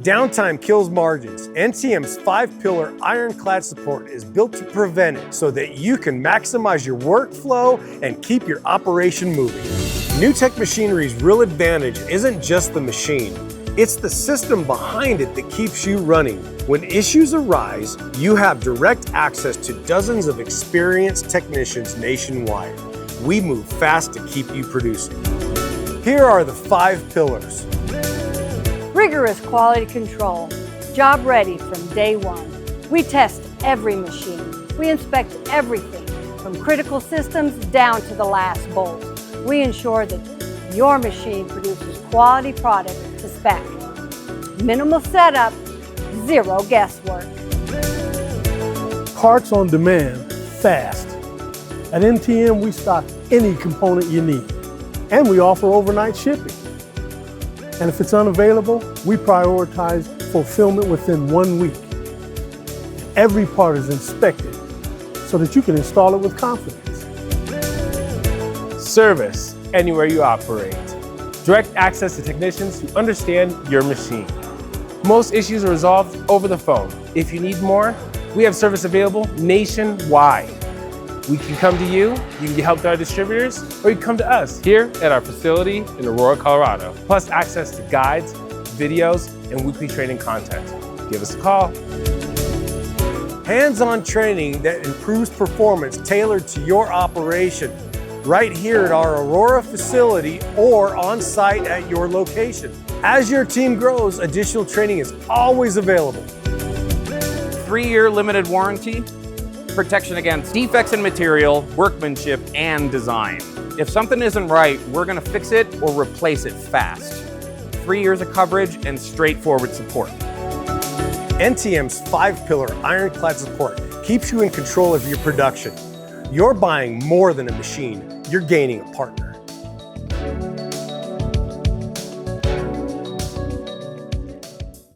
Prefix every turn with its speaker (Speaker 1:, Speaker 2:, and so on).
Speaker 1: Downtime kills margins. NTM's 5-pillar Ironclad Support is built to prevent it so that you can maximize your workflow and keep your operation moving. NewTek Machinery's real advantage isn't just the machine. It's the system behind it that keeps you running. When issues arise, you have direct access to dozens of experienced technicians nationwide. We move fast to keep you producing. Here are the 5 pillars.
Speaker 2: Rigorous quality control, job ready from day one. We test every machine. We inspect everything from critical systems down to the last bolt. We ensure that your machine produces quality product to spec. Minimal setup, zero guesswork.
Speaker 3: Parts on demand, fast. At NTM, we stock any component you need, and we offer overnight shipping. And if it's unavailable, we prioritize fulfillment within 1 week. Every part is inspected so that you can install it with confidence.
Speaker 4: Service anywhere you operate. Direct access to technicians who understand your machine. Most issues are resolved over the phone. If you need more, we have service available nationwide. We can come to you, you can get help to our distributors, or you can come to us here at our facility in Aurora, Colorado. Plus access to guides, videos, and weekly training content. Give us a call.
Speaker 1: Hands-on training that improves performance tailored to your operation. Right here at our Aurora facility or on site at your location. As your team grows, additional training is always available.
Speaker 5: 3-year limited warranty, protection against defects in material, workmanship, and design. If something isn't right, we're gonna fix it or replace it fast. 3 years of coverage and straightforward support.
Speaker 1: NTM's 5-pillar Ironclad Support keeps you in control of your production. You're buying more than a machine, you're gaining a partner.